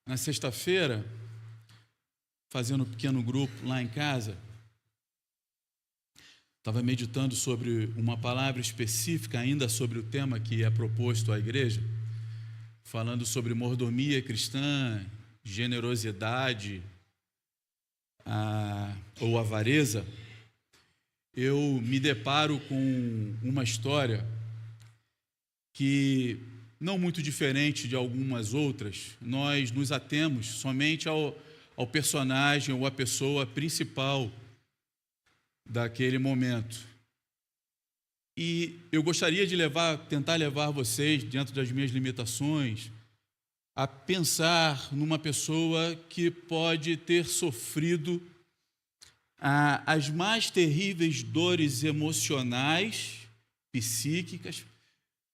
Na sexta-feira, fazendo um pequeno grupo lá em casa, estava meditando sobre uma palavra específica ainda sobre o tema que é proposto à igreja, falando sobre mordomia cristã, generosidade ou avareza. Eu me deparo com uma história que, não muito diferente de algumas outras, nós nos atemos somente ao personagem ou à pessoa principal daquele momento. E eu gostaria de tentar levar vocês, dentro das minhas limitações, a pensar numa pessoa que pode ter sofrido as mais terríveis dores emocionais, psíquicas,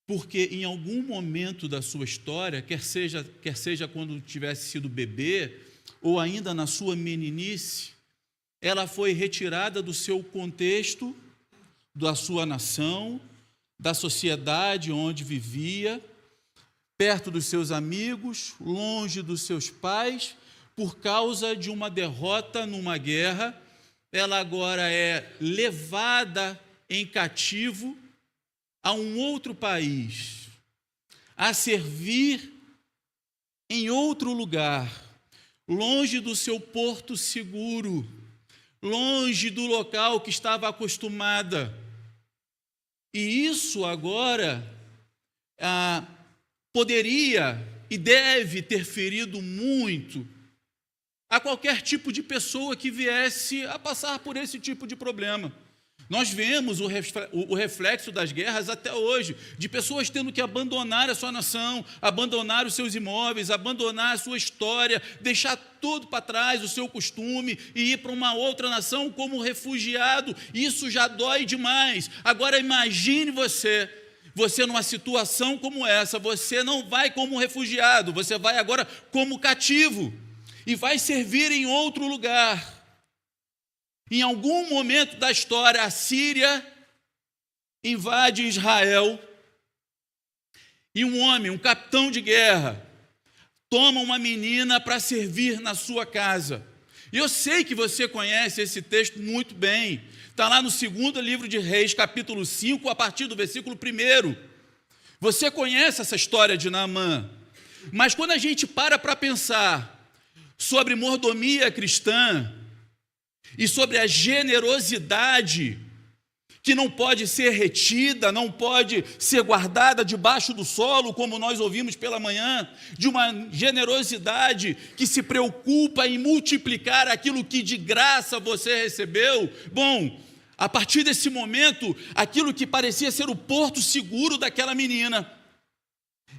porque em algum momento da sua história, quer seja quando tivesse sido bebê, ou ainda na sua meninice, ela foi retirada do seu contexto, da sua nação, da sociedade onde vivia, perto dos seus amigos, longe dos seus pais, por causa de uma derrota numa guerra. Ela agora é levada em cativo a um outro país, a servir em outro lugar, longe do seu porto seguro, longe do local que estava acostumada. E isso agora poderia e deve ter ferido muito a qualquer tipo de pessoa que viesse a passar por esse tipo de problema. Nós vemos o reflexo das guerras até hoje, de pessoas tendo que abandonar a sua nação, abandonar os seus imóveis, abandonar a sua história, deixar tudo para trás, o seu costume, e ir para uma outra nação como refugiado. Isso já dói demais. Agora imagine você numa situação como essa, você não vai como refugiado, você vai agora como cativo, e vai servir em outro lugar. Em algum momento da história, a Síria invade Israel e um homem, um capitão de guerra, toma uma menina para servir na sua casa. E eu sei que você conhece esse texto muito bem. Está lá no 2º livro de Reis, capítulo 5, a partir do versículo 1. Você conhece essa história de Naamã. Mas quando a gente para pensar sobre mordomia cristã, e sobre a generosidade que não pode ser retida, não pode ser guardada debaixo do solo, como nós ouvimos pela manhã, de uma generosidade que se preocupa em multiplicar aquilo que de graça você recebeu. Bom, a partir desse momento, aquilo que parecia ser o porto seguro daquela menina,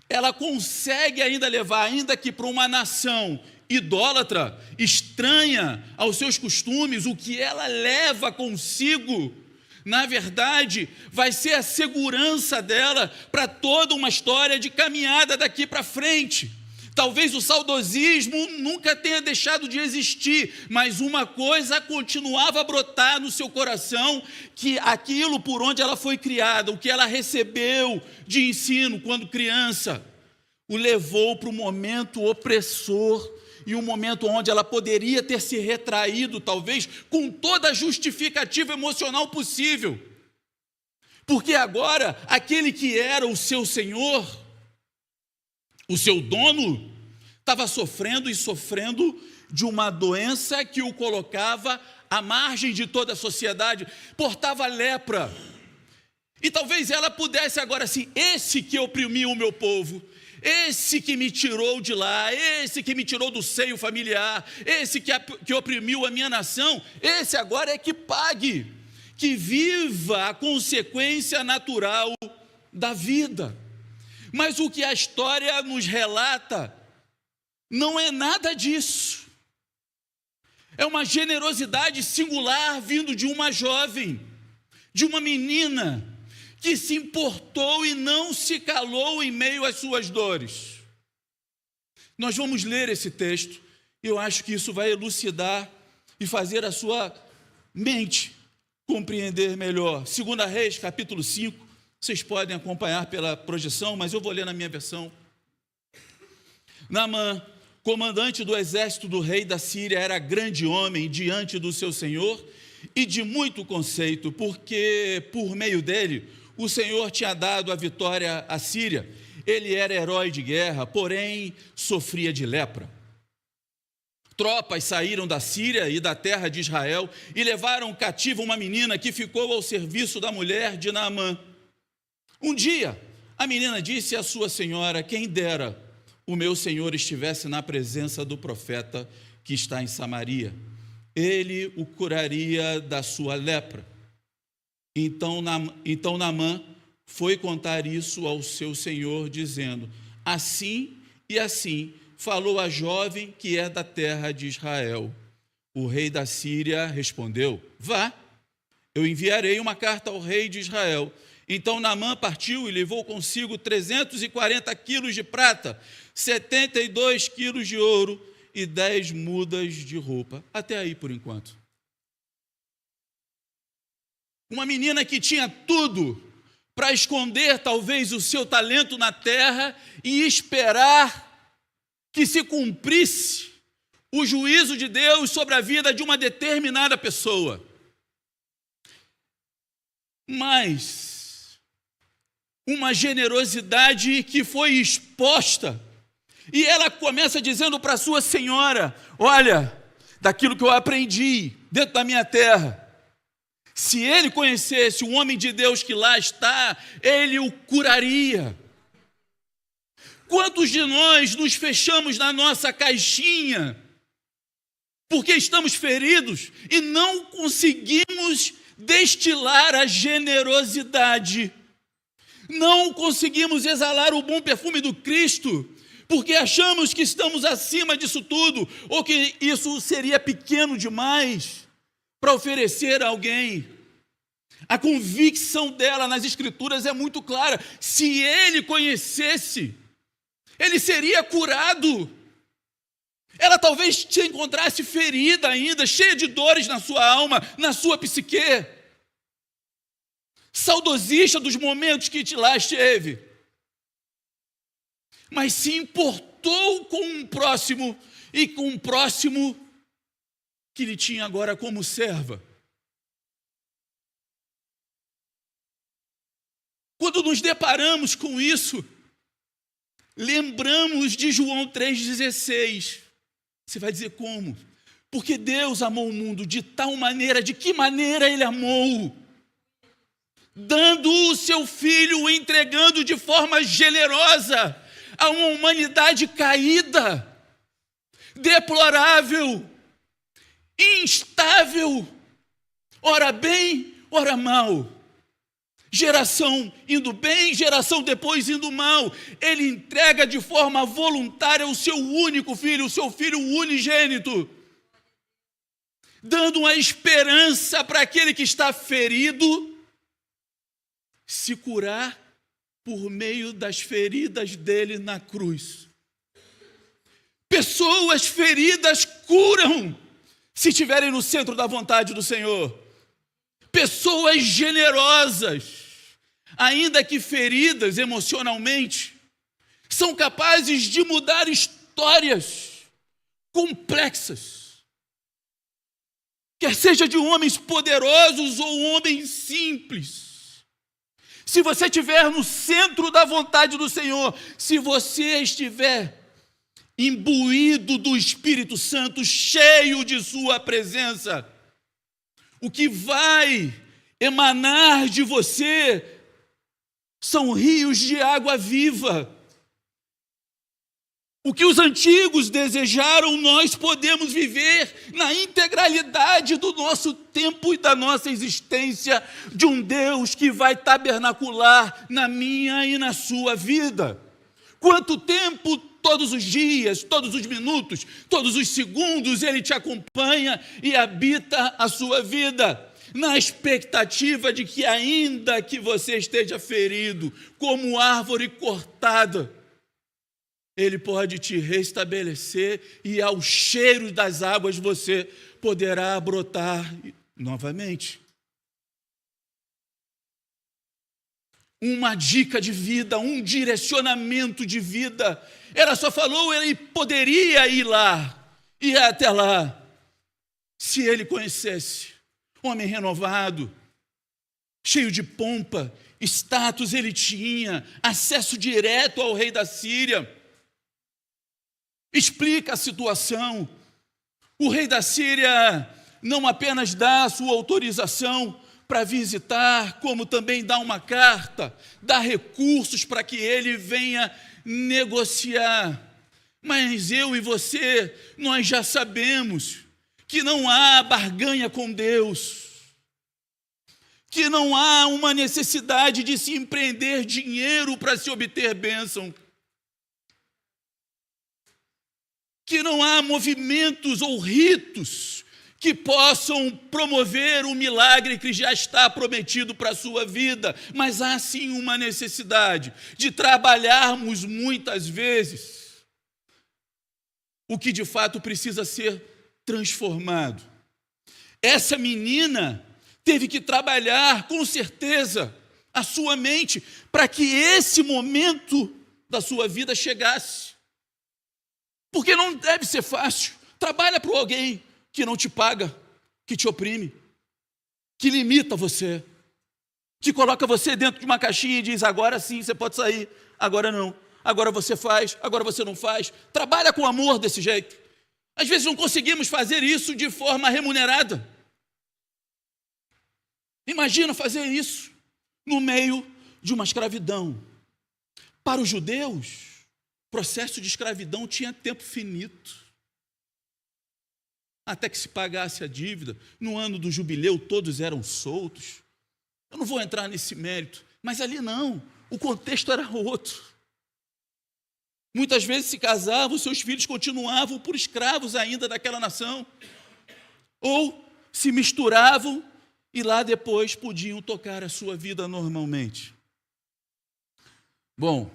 ela consegue ainda levar, ainda que para uma nação idólatra, estranha aos seus costumes, o que ela leva consigo, na verdade, vai ser a segurança dela para toda uma história de caminhada daqui para frente. Talvez o saudosismo nunca tenha deixado de existir, mas uma coisa continuava a brotar no seu coração, que aquilo por onde ela foi criada, o que ela recebeu de ensino quando criança, o levou para um momento opressor, e um momento onde ela poderia ter se retraído, talvez, com toda a justificativa emocional possível. Porque agora, aquele que era o seu senhor, o seu dono, estava sofrendo de uma doença que o colocava à margem de toda a sociedade, portava lepra. E talvez ela pudesse agora assim, esse que oprimiu o meu povo, esse que me tirou de lá, esse que me tirou do seio familiar, esse que oprimiu a minha nação, esse agora é que pague, que viva a consequência natural da vida. Mas o que a história nos relata não é nada disso. É uma generosidade singular vindo de uma jovem, de uma menina, que se importou e não se calou em meio às suas dores. Nós vamos ler esse texto, e eu acho que isso vai elucidar e fazer a sua mente compreender melhor. 2 Reis, capítulo 5, vocês podem acompanhar pela projeção, mas eu vou ler na minha versão. Naamã, comandante do exército do rei da Síria, era grande homem diante do seu senhor e de muito conceito, porque por meio dele o Senhor tinha dado a vitória à Síria. Ele era herói de guerra, porém sofria de lepra. Tropas saíram da Síria e da terra de Israel e levaram cativa uma menina que ficou ao serviço da mulher de Naamã. Um dia, a menina disse à sua senhora: quem dera o meu senhor estivesse na presença do profeta que está em Samaria. Ele o curaria da sua lepra. Então Naamã foi contar isso ao seu senhor, dizendo: assim e assim falou a jovem que é da terra de Israel. O rei da Síria respondeu: vá, eu enviarei uma carta ao rei de Israel. Então Naamã partiu e levou consigo 340 quilos de prata, 72 quilos de ouro e 10 mudas de roupa. Até aí por enquanto. Uma menina que tinha tudo para esconder talvez o seu talento na terra e esperar que se cumprisse o juízo de Deus sobre a vida de uma determinada pessoa. Mas uma generosidade que foi exposta, e ela começa dizendo para sua senhora: olha, daquilo que eu aprendi dentro da minha terra, se ele conhecesse o homem de Deus que lá está, ele o curaria. Quantos de nós nos fechamos na nossa caixinha porque estamos feridos e não conseguimos destilar a generosidade, não conseguimos exalar o bom perfume do Cristo, porque achamos que estamos acima disso tudo, ou que isso seria pequeno demais para oferecer a alguém. A convicção dela nas Escrituras é muito clara: se ele conhecesse, ele seria curado. Ela talvez te encontrasse ferida ainda, cheia de dores na sua alma, na sua psique, saudosista dos momentos que lá esteve, mas se importou com um próximo, e com um próximo que lhe tinha agora como serva. Quando nos deparamos com isso, lembramos de João 3,16. Você vai dizer como? Porque Deus amou o mundo de tal maneira. De que maneira Ele amou? Dando o seu Filho, entregando de forma generosa a uma humanidade caída, deplorável, instável, ora bem, ora mal. Geração indo bem, geração depois indo mal. Ele entrega de forma voluntária o seu único filho, o seu filho unigênito, dando uma esperança para aquele que está ferido se curar por meio das feridas dele na cruz. Pessoas feridas curam se estiverem no centro da vontade do Senhor. Pessoas generosas, ainda que feridas emocionalmente, são capazes de mudar histórias complexas, quer seja de homens poderosos ou homens simples. Se você estiver no centro da vontade do Senhor, se você estiver imbuído do Espírito Santo, cheio de sua presença, o que vai emanar de você são rios de água viva. O que os antigos desejaram, nós podemos viver na integralidade do nosso tempo e da nossa existência, de um Deus que vai tabernacular na minha e na sua vida. Quanto tempo? Todos os dias, todos os minutos, todos os segundos, Ele te acompanha e habita a sua vida, na expectativa de que, ainda que você esteja ferido, como árvore cortada, Ele pode te restabelecer e, ao cheiro das águas, você poderá brotar novamente. uma dica de vida, um direcionamento de vida. Ela só falou, ele poderia ir lá, ir até lá, se ele conhecesse. Homem renovado, cheio de pompa, status ele tinha, acesso direto ao rei da Síria. Explica a situação. O rei da Síria não apenas dá a sua autorização para visitar, como também dá uma carta, dá recursos para que ele venha negociar. Mas eu e você, nós já sabemos que não há barganha com Deus, que não há uma necessidade de se empreender dinheiro para se obter bênção, que não há movimentos ou ritos que possam promover o milagre que já está prometido para a sua vida, mas há sim uma necessidade de trabalharmos muitas vezes o que de fato precisa ser transformado. Essa menina teve que trabalhar com certeza a sua mente para que esse momento da sua vida chegasse. Porque não deve ser fácil. Trabalha para alguém que não te paga, que te oprime, que limita você, que coloca você dentro de uma caixinha e diz, agora sim você pode sair, agora não, agora você faz, agora você não faz. Trabalha com amor desse jeito. Às vezes não conseguimos fazer isso de forma remunerada. Imagina fazer isso no meio de uma escravidão. Para os judeus, o processo de escravidão tinha tempo finito. Até que se pagasse a dívida. No ano do jubileu, todos eram soltos. Eu não vou entrar nesse mérito, mas ali não. O contexto era outro. Muitas vezes se casavam, seus filhos continuavam por escravos ainda daquela nação. Ou se misturavam e lá depois podiam tocar a sua vida normalmente. Bom,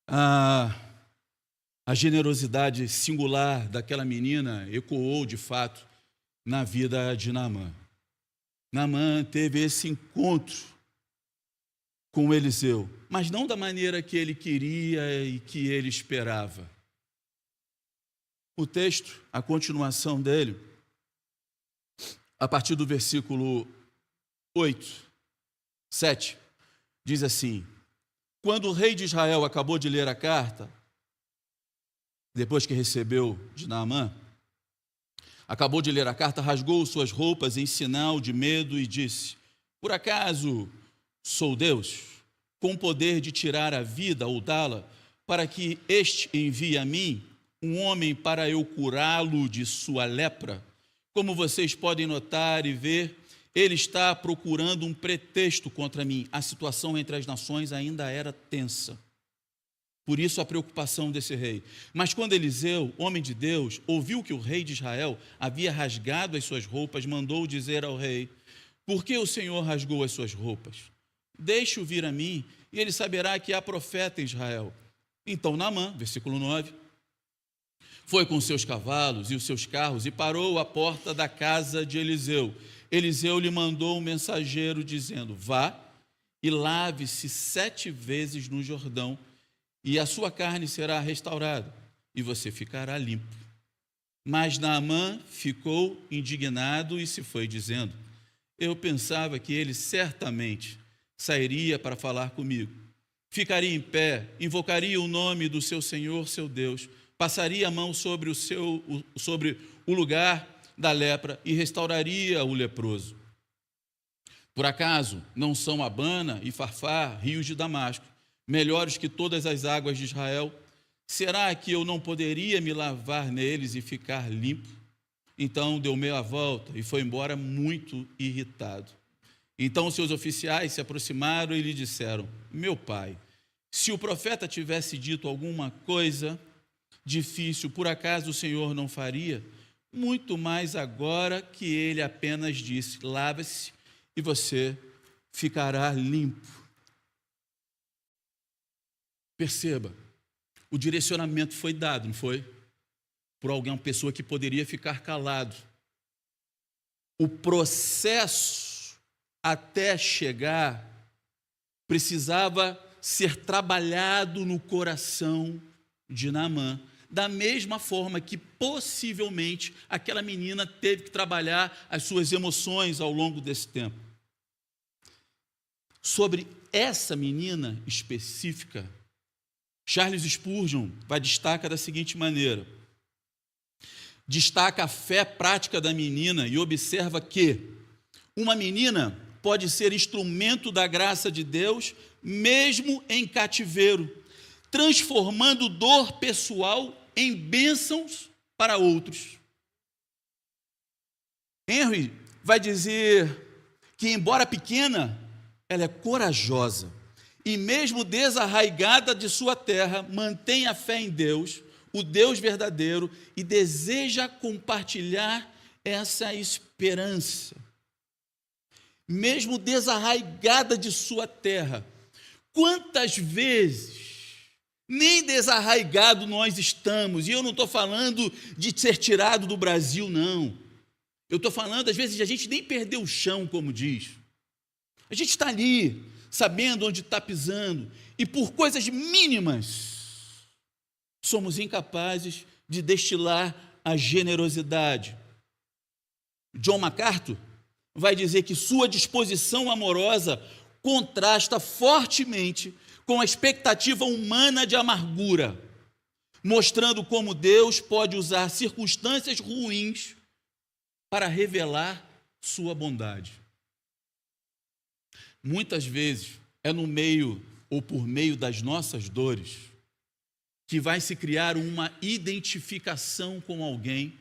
a generosidade singular daquela menina ecoou, de fato, na vida de Naamã. Naamã teve esse encontro com Eliseu, mas não da maneira que ele queria e que ele esperava. O texto, a continuação dele, a partir do versículo 7, diz assim: quando o rei de Israel acabou de ler a carta, depois que recebeu de Naamã, acabou de ler a carta, rasgou suas roupas em sinal de medo e disse: por acaso sou Deus, com poder de tirar a vida ou dá-la, para que este envie a mim um homem para eu curá-lo de sua lepra? Como vocês podem notar e ver, ele está procurando um pretexto contra mim. A situação entre as nações ainda era tensa. Por isso a preocupação desse rei. Mas quando Eliseu, homem de Deus, ouviu que o rei de Israel havia rasgado as suas roupas, mandou dizer ao rei: por que o Senhor rasgou as suas roupas? Deixe-o vir a mim, e ele saberá que há profeta em Israel. Então Naamã, versículo 9, foi com seus cavalos e os seus carros e parou à porta da casa de Eliseu. Eliseu lhe mandou um mensageiro dizendo: vá e lave-se 7 vezes no Jordão, e a sua carne será restaurada, e você ficará limpo. Mas Naamã ficou indignado e se foi, dizendo: eu pensava que ele certamente sairia para falar comigo. Ficaria em pé, invocaria o nome do seu Senhor, seu Deus, passaria a mão sobre o lugar da lepra e restauraria o leproso. Por acaso não são Abana e Farfar, rios de Damasco, melhores que todas as águas de Israel? Será que eu não poderia me lavar neles e ficar limpo? Então deu meia volta e foi embora muito irritado. Então seus oficiais se aproximaram e lhe disseram: meu pai, se o profeta tivesse dito alguma coisa difícil, por acaso o Senhor não faria? Muito mais agora que ele apenas disse: lave-se e você ficará limpo. Perceba, o direcionamento foi dado, não foi? Por alguém, uma pessoa que poderia ficar calado. O processo até chegar precisava ser trabalhado no coração de Naamã, da mesma forma que possivelmente aquela menina teve que trabalhar as suas emoções ao longo desse tempo. Sobre essa menina específica, Charles Spurgeon vai destacar da seguinte maneira: destaca a fé prática da menina e observa que uma menina pode ser instrumento da graça de Deus, mesmo em cativeiro, transformando dor pessoal em bênçãos para outros. Henry vai dizer que, embora pequena, ela é corajosa e, mesmo desarraigada de sua terra, mantém a fé em Deus, o Deus verdadeiro, e deseja compartilhar essa esperança. Mesmo desarraigada de sua terra, quantas vezes nem desarraigado nós estamos, e eu não estou falando de ser tirado do Brasil, não. Eu estou falando, às vezes, de a gente nem perder o chão, como diz. A gente está ali, sabendo onde está pisando, e por coisas mínimas, somos incapazes de destilar a generosidade. John MacArthur vai dizer que sua disposição amorosa contrasta fortemente com a expectativa humana de amargura, mostrando como Deus pode usar circunstâncias ruins para revelar sua bondade. Muitas vezes é no meio ou por meio das nossas dores que vai se criar uma identificação com alguém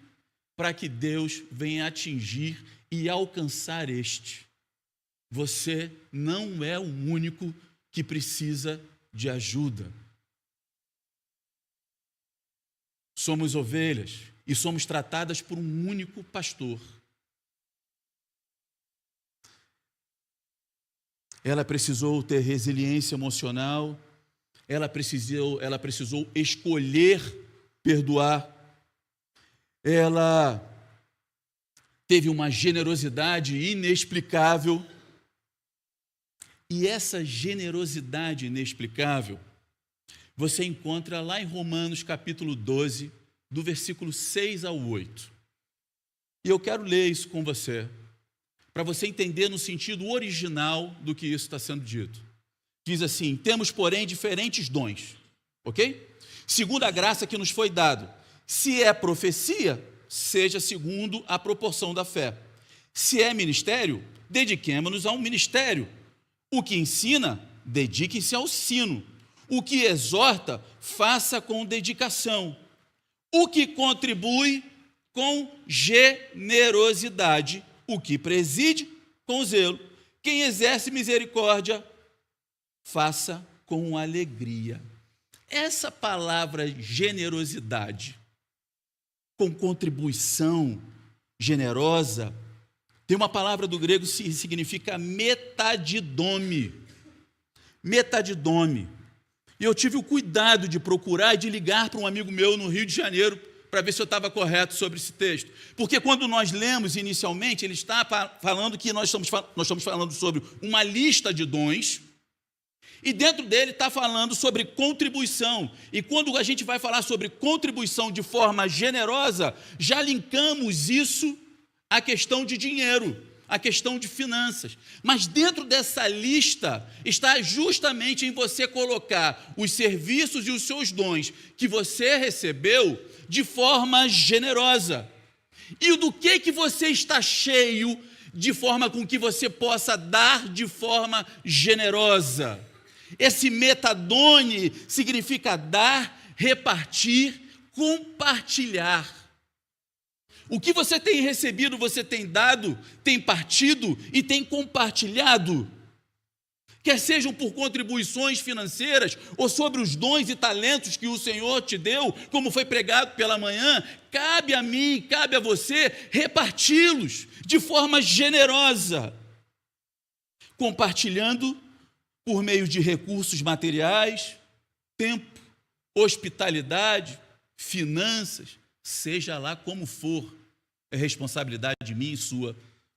para que Deus venha atingir e alcançar este. Você não é o único que precisa de ajuda. Somos ovelhas e somos tratadas por um único pastor. Ela precisou ter resiliência emocional, ela precisou escolher perdoar, ela teve uma generosidade inexplicável. E essa generosidade inexplicável, você encontra lá em Romanos capítulo 12, do versículo 6 ao 8. E eu quero ler isso com você, para você entender no sentido original do que isso está sendo dito. Diz assim: temos, porém, diferentes dons, ok? Segundo a graça que nos foi dado. Se é profecia, seja segundo a proporção da fé. Se é ministério, dediquemo-nos ao ministério. O que ensina, dedique-se ao ensino. O que exorta, faça com dedicação. O que contribui, com generosidade. O que preside, com zelo. Quem exerce misericórdia, faça com alegria. Essa palavra generosidade, com contribuição generosa, tem uma palavra do grego que significa metadidome. Metadidome. E eu tive o cuidado de procurar e de ligar para um amigo meu no Rio de Janeiro para ver se eu estava correto sobre esse texto. Porque quando nós lemos inicialmente, ele está falando que nós estamos falando sobre uma lista de dons, e dentro dele está falando sobre contribuição. E quando a gente vai falar sobre contribuição de forma generosa, já linkamos isso à questão de dinheiro, à questão de finanças. Mas dentro dessa lista está justamente em você colocar os serviços e os seus dons que você recebeu de forma generosa. E do que você está cheio de forma com que você possa dar de forma generosa. Esse metadone significa dar, repartir, compartilhar. O que você tem recebido, você tem dado, tem partido e tem compartilhado. Quer sejam por contribuições financeiras ou sobre os dons e talentos que o Senhor te deu, como foi pregado pela manhã, cabe a mim, cabe a você reparti-los de forma generosa, compartilhando por meio de recursos materiais, tempo, hospitalidade, finanças, seja lá como for, é responsabilidade minha e sua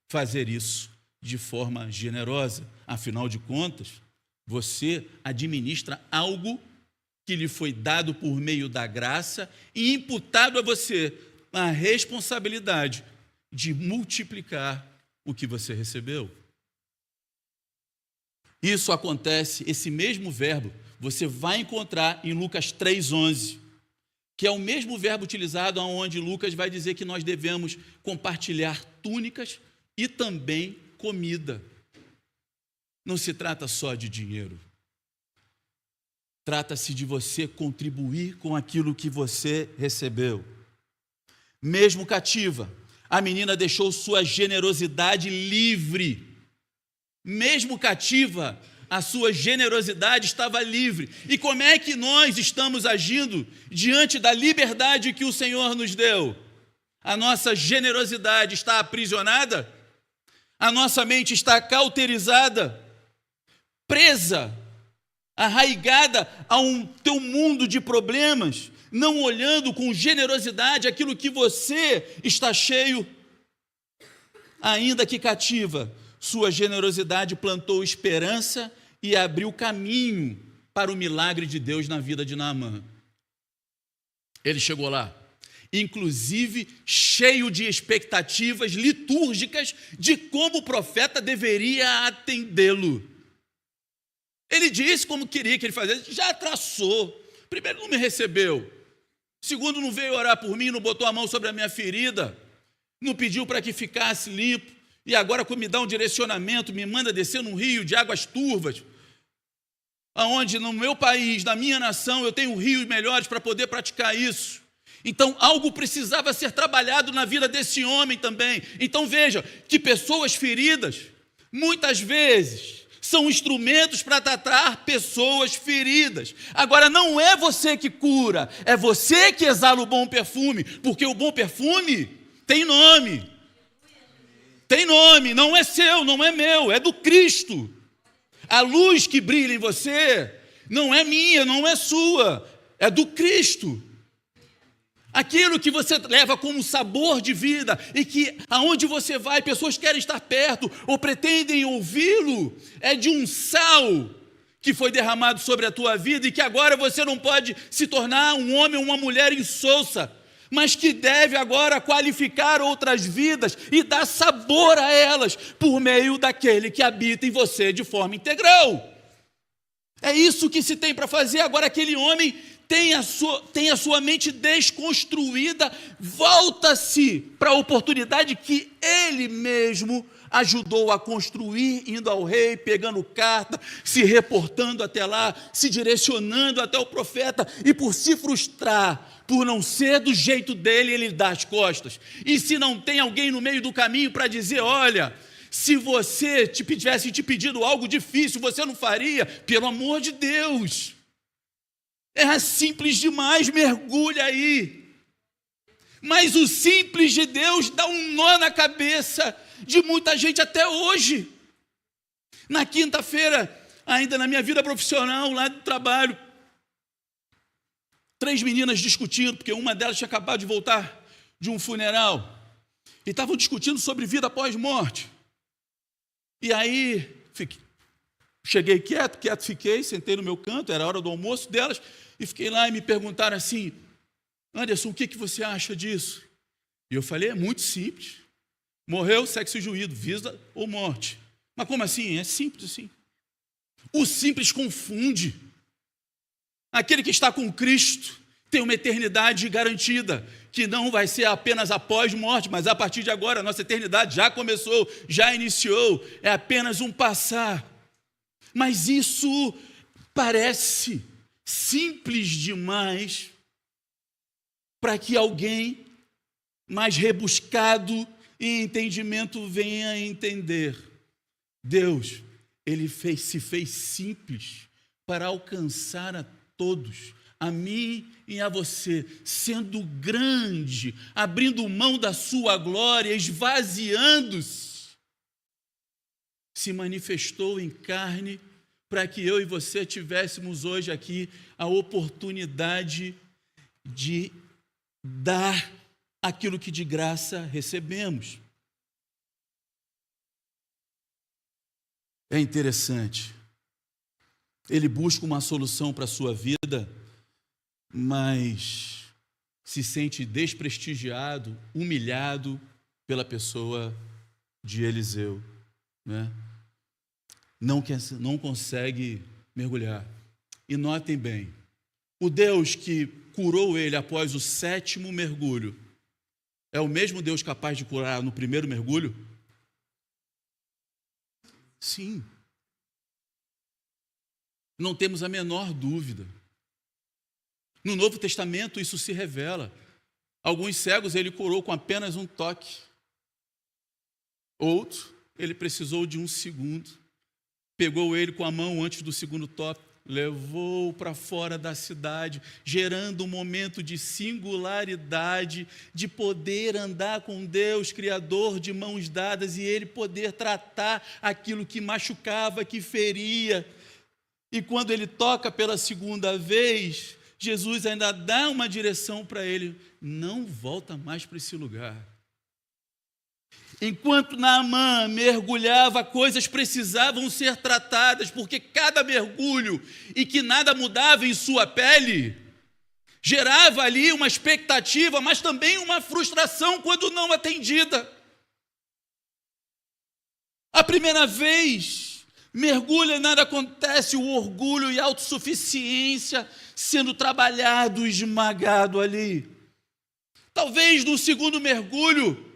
fazer isso de forma generosa. Afinal de contas, Você administra algo que lhe foi dado por meio da graça e imputado a você a responsabilidade de multiplicar o que você recebeu. Isso acontece, esse mesmo verbo, você vai encontrar em Lucas 3,11, que é o mesmo verbo utilizado onde Lucas vai dizer que nós devemos compartilhar túnicas e também comida. Não se trata só de dinheiro. Trata-se de você contribuir com aquilo que você recebeu. Mesmo cativa, a menina deixou sua generosidade livre. Mesmo cativa, a sua generosidade estava livre. E como é que nós estamos agindo diante da liberdade que o Senhor nos deu? A nossa generosidade está aprisionada? A nossa mente está cauterizada, presa, arraigada a um teu mundo de problemas, não olhando com generosidade aquilo que você está cheio? Ainda que cativa, sua generosidade plantou esperança e abriu caminho para o milagre de Deus na vida de Naamã. Ele chegou lá, inclusive cheio de expectativas litúrgicas de como o profeta deveria atendê-lo. Ele disse como queria que ele fizesse, já traçou. Primeiro, não me recebeu. Segundo, não veio orar por mim, não botou a mão sobre a minha ferida, não pediu para que ficasse limpo. E agora me dá um direcionamento, me manda descer num rio de águas turvas, aonde no meu país, na minha nação, eu tenho rios melhores para poder praticar isso. Então, algo precisava ser trabalhado na vida desse homem também. Então, veja que pessoas feridas, muitas vezes, são instrumentos para tratar pessoas feridas. Agora, não é você que cura, é você que exala o bom perfume, porque o bom perfume tem nome. Tem nome, não é seu, não é meu, é do Cristo. A luz que brilha em você não é minha, não é sua, é do Cristo. Aquilo que você leva como sabor de vida e que aonde você vai, pessoas querem estar perto ou pretendem ouvi-lo, é de um sal que foi derramado sobre a tua vida e que agora você não pode se tornar um homem ou uma mulher insossa, mas que deve agora qualificar outras vidas e dar sabor a elas por meio daquele que habita em você de forma integral. É isso que se tem para fazer. Agora aquele homem tem a sua mente desconstruída, volta-se para a oportunidade que ele mesmo ajudou a construir, indo ao rei, pegando carta, se reportando até lá, se direcionando até o profeta, e por se frustrar, por não ser do jeito dele, ele dá as costas. E se não tem alguém no meio do caminho para dizer, olha, se você tivesse te pedido algo difícil, você não faria? Pelo amor de Deus, é simples demais, mergulha aí. Mas o simples de Deus dá um nó na cabeça de muita gente até hoje. Na quinta-feira, ainda na minha vida profissional, lá do trabalho, 3 meninas discutindo, porque uma delas tinha acabado de voltar de um funeral, e estavam discutindo sobre vida após morte. E aí, cheguei quieto fiquei, sentei no meu canto, era a hora do almoço delas, e fiquei lá e me perguntaram assim, Anderson, o que você acha disso? E eu falei, é muito simples. Morreu, segue-se o juízo, vida ou morte. Mas como assim? É simples assim. O simples confunde. Aquele que está com Cristo tem uma eternidade garantida, que não vai ser apenas após morte, mas a partir de agora, a nossa eternidade já começou, já iniciou, é apenas um passar. Mas isso parece simples demais para que alguém mais rebuscado em entendimento venha a entender. Deus, Ele se fez simples para alcançar a todos, a mim e a você, sendo grande, abrindo mão da sua glória, esvaziando-se, se manifestou em carne para que eu e você tivéssemos hoje aqui a oportunidade de dar aquilo que de graça recebemos. É interessante Ele busca uma solução para a sua vida, mas se sente desprestigiado, humilhado pela pessoa de Eliseu, né? Não consegue mergulhar. E notem bem, o Deus que curou ele após o 7º mergulho é o mesmo Deus capaz de curar no 1º mergulho? Sim. Não temos a menor dúvida. No Novo Testamento isso se revela. Alguns cegos ele curou com apenas um toque. Outro, ele precisou de 1 segundo. Pegou ele com a mão antes do 2º toque, levou para fora da cidade, gerando um momento de singularidade, de poder andar com Deus, Criador, de mãos dadas, e ele poder tratar aquilo que machucava, que feria. E quando ele toca pela 2ª vez, Jesus ainda dá uma direção para ele: não volta mais para esse lugar. Enquanto Naamã mergulhava, coisas precisavam ser tratadas, porque cada mergulho e que nada mudava em sua pele, gerava ali uma expectativa, mas também uma frustração quando não atendida. A primeira vez, mergulha, nada acontece, o orgulho e a autossuficiência sendo trabalhado, esmagado ali. Talvez no 2º mergulho,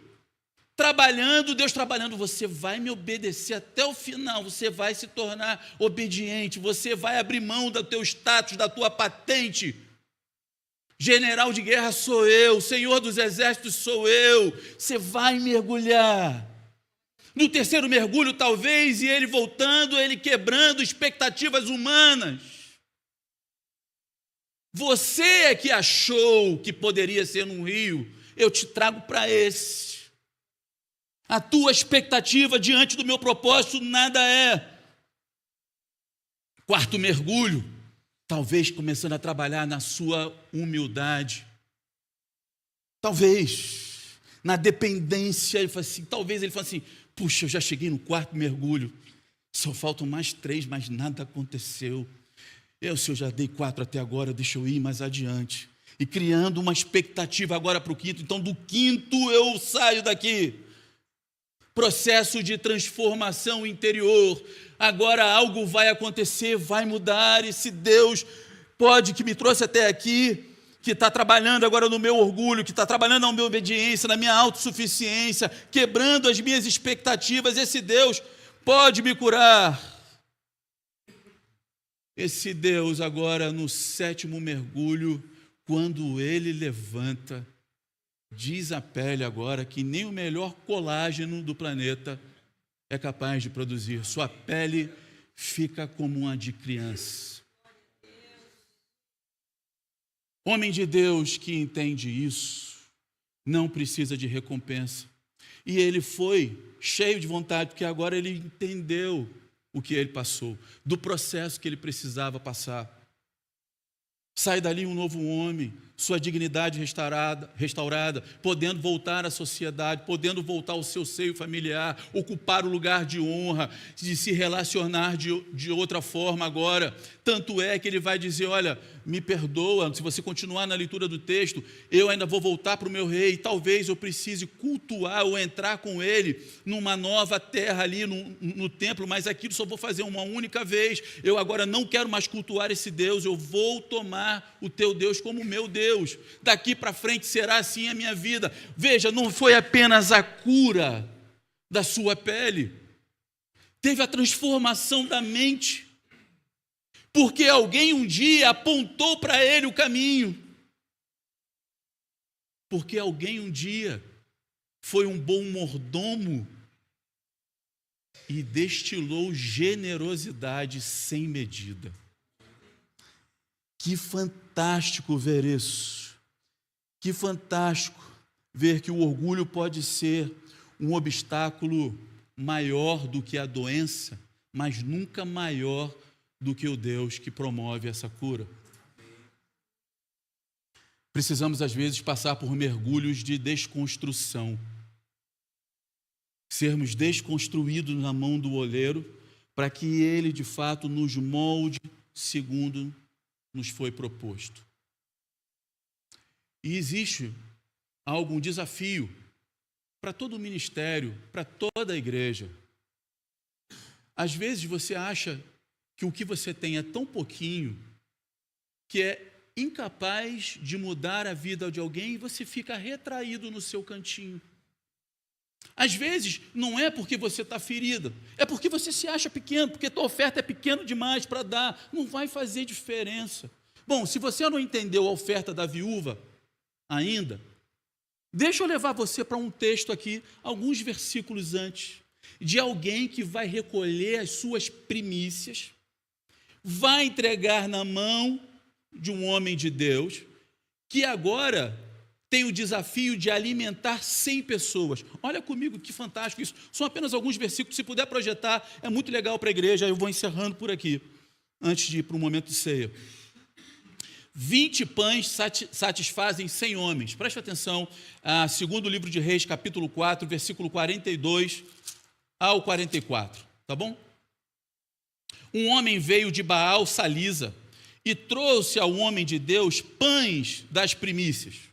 Deus trabalhando, você vai me obedecer até o final, você vai se tornar obediente, você vai abrir mão do teu status, da tua patente. General de guerra sou eu, Senhor dos exércitos sou eu, você vai mergulhar. No 3º mergulho, talvez, e ele voltando, ele quebrando expectativas humanas. Você é que achou que poderia ser num rio, eu te trago para esse. A tua expectativa diante do meu propósito nada é. 4º mergulho, talvez começando a trabalhar na sua humildade. Talvez na dependência, talvez ele fale assim, puxa, eu já cheguei no 4º mergulho, só faltam mais 3, mas nada aconteceu. Se eu já dei 4 até agora, deixa eu ir mais adiante. E criando uma expectativa agora para o 5º, então do 5º eu saio daqui. Processo de transformação interior. Agora algo vai acontecer, vai mudar, e se Deus pode, que me trouxe até aqui, que está trabalhando agora no meu orgulho, que está trabalhando na minha obediência, na minha autossuficiência, quebrando as minhas expectativas, esse Deus pode me curar. Esse Deus agora no 7º mergulho, quando ele levanta, diz a pele agora que nem o melhor colágeno do planeta é capaz de produzir. Sua pele fica como uma de criança. Homem de Deus que entende isso, não precisa de recompensa. E ele foi cheio de vontade, porque agora ele entendeu o que ele passou, do processo que ele precisava passar. Sai dali um novo homem, sua dignidade restaurada, podendo voltar à sociedade, podendo voltar ao seu seio familiar, ocupar o lugar de honra, de se relacionar de outra forma agora. Tanto é que ele vai dizer, olha, me perdoa, se você continuar na leitura do texto, eu ainda vou voltar para o meu rei, talvez eu precise cultuar ou entrar com ele numa nova terra ali no templo, mas aquilo só vou fazer uma única vez. Eu agora não quero mais cultuar esse Deus, eu vou tomar o teu Deus como meu Deus. Daqui para frente será assim a minha vida. Veja, não foi apenas a cura da sua pele, teve a transformação da mente, porque alguém um dia apontou para ele o caminho, porque alguém um dia foi um bom mordomo e destilou generosidade sem medida. Que fantástico ver isso, que fantástico ver que o orgulho pode ser um obstáculo maior do que a doença, mas nunca maior do que o Deus que promove essa cura. Precisamos, às vezes, passar por mergulhos de desconstrução, sermos desconstruídos na mão do oleiro, para que ele, de fato, nos molde segundo nos foi proposto. E existe algum desafio para todo o ministério, para toda a igreja. Às vezes você acha que o que você tem é tão pouquinho que é incapaz de mudar a vida de alguém e você fica retraído no seu cantinho. Às vezes não é porque você está ferido, é porque você se acha pequeno, porque tua oferta é pequena demais para dar, não vai fazer diferença. Bom, se você não entendeu a oferta da viúva ainda, deixa eu levar você para um texto aqui, alguns versículos antes, de alguém que vai recolher as suas primícias, vai entregar na mão de um homem de Deus, que agora tem o desafio de alimentar 100 pessoas. Olha comigo que fantástico isso. São apenas alguns versículos, se puder projetar, é muito legal para a igreja. Eu vou encerrando por aqui, antes de ir para o momento de ceia. 20 pães satisfazem 100 homens. Preste atenção, segundo livro de Reis, capítulo 4, versículo 42 ao 44, tá bom? Um homem veio de Baal Salisa e trouxe ao homem de Deus pães das primícias.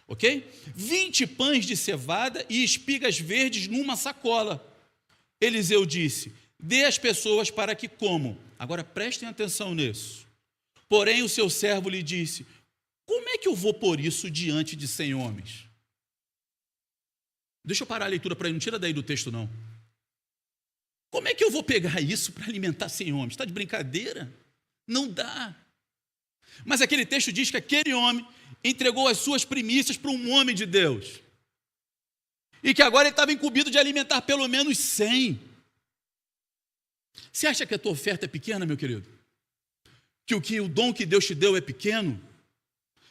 Ok? 20 pães de cevada e espigas verdes numa sacola. Eliseu disse: dê às pessoas para que comam. Agora prestem atenção nisso. Porém o seu servo lhe disse: como é que eu vou pôr isso diante de 100 homens? Deixa eu parar a leitura para ele, não tira daí do texto não. Como é que eu vou pegar isso para alimentar 100 homens? Está de brincadeira? Não dá. Mas aquele texto diz que aquele homem entregou as suas primícias para um homem de Deus. E que agora ele estava incumbido de alimentar pelo menos 100. Você acha que a tua oferta é pequena, meu querido? Que o dom que Deus te deu é pequeno?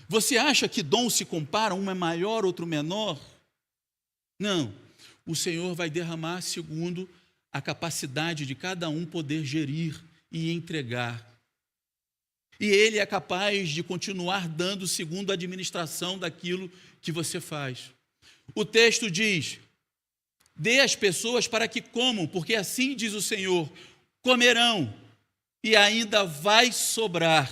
Você acha que dom se compara, um é maior, outro menor? Não. O Senhor vai derramar segundo a capacidade de cada um poder gerir e entregar. E Ele é capaz de continuar dando segundo a administração daquilo que você faz. O texto diz: dê às pessoas para que comam, porque assim diz o Senhor, comerão e ainda vai sobrar.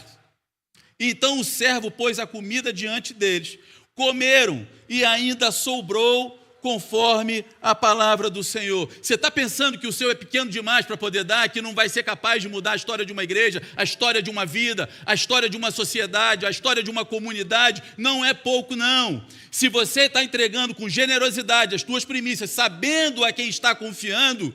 Então o servo pôs a comida diante deles, comeram e ainda sobrou conforme a palavra do Senhor. Você está pensando que o seu é pequeno demais para poder dar, que não vai ser capaz de mudar a história de uma igreja, a história de uma vida, a história de uma sociedade, a história de uma comunidade? Não é pouco, não. Se você está entregando com generosidade as tuas primícias, sabendo a quem está confiando,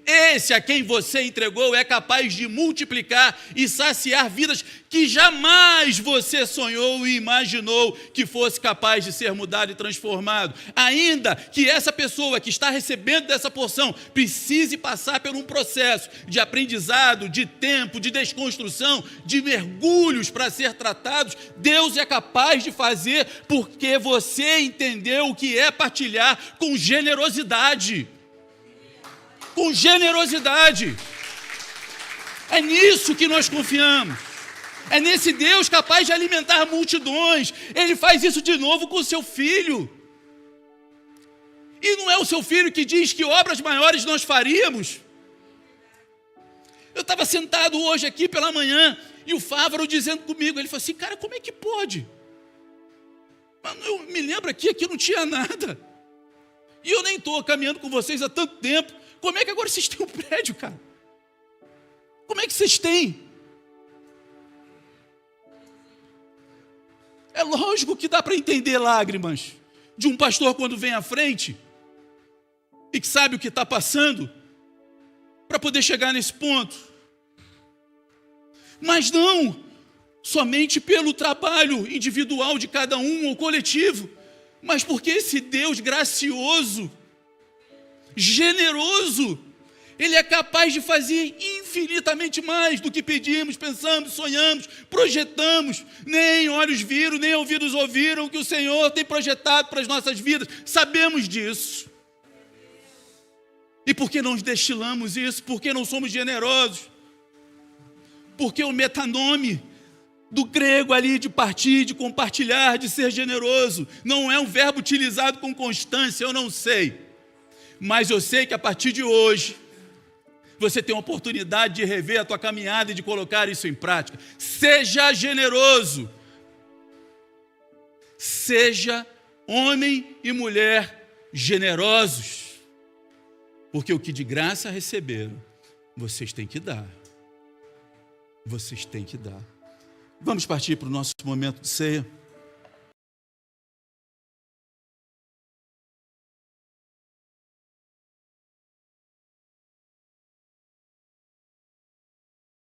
esse a quem você entregou é capaz de multiplicar e saciar vidas que jamais você sonhou e imaginou que fosse capaz de ser mudado e transformado. Ainda que essa pessoa que está recebendo dessa porção precise passar por um processo de aprendizado, de tempo, de desconstrução, de mergulhos para ser tratados, Deus é capaz de fazer porque você entendeu o que é partilhar com generosidade. Com generosidade. É nisso que nós confiamos. É nesse Deus capaz de alimentar multidões. Ele faz isso de novo com o seu filho. E não é o seu filho que diz que obras maiores nós faríamos. Eu estava sentado hoje aqui pela manhã e o Fávaro dizendo comigo, ele falou assim: cara, como é que pode? Mano, eu me lembro aqui não tinha nada. E eu nem estou caminhando com vocês há tanto tempo. Como é que agora vocês têm um prédio, cara? Como é que vocês têm? É lógico que dá para entender lágrimas de um pastor quando vem à frente e que sabe o que está passando para poder chegar nesse ponto. Mas não somente pelo trabalho individual de cada um ou coletivo, mas porque esse Deus gracioso, generoso, Ele é capaz de fazer infinitamente mais do que pedimos, pensamos, sonhamos, projetamos. Nem olhos viram, nem ouvidos ouviram o que o Senhor tem projetado para as nossas vidas. Sabemos disso. E por que não destilamos isso? Por que não somos generosos? Porque o metanome do grego ali de partir, de compartilhar, de ser generoso, não é um verbo utilizado com constância, eu não sei. Mas eu sei que a partir de hoje, você tem a oportunidade de rever a tua caminhada e de colocar isso em prática. Seja generoso. Seja homem e mulher generosos. Porque o que de graça receberam, vocês têm que dar. Vocês têm que dar. Vamos partir para o nosso momento de ceia.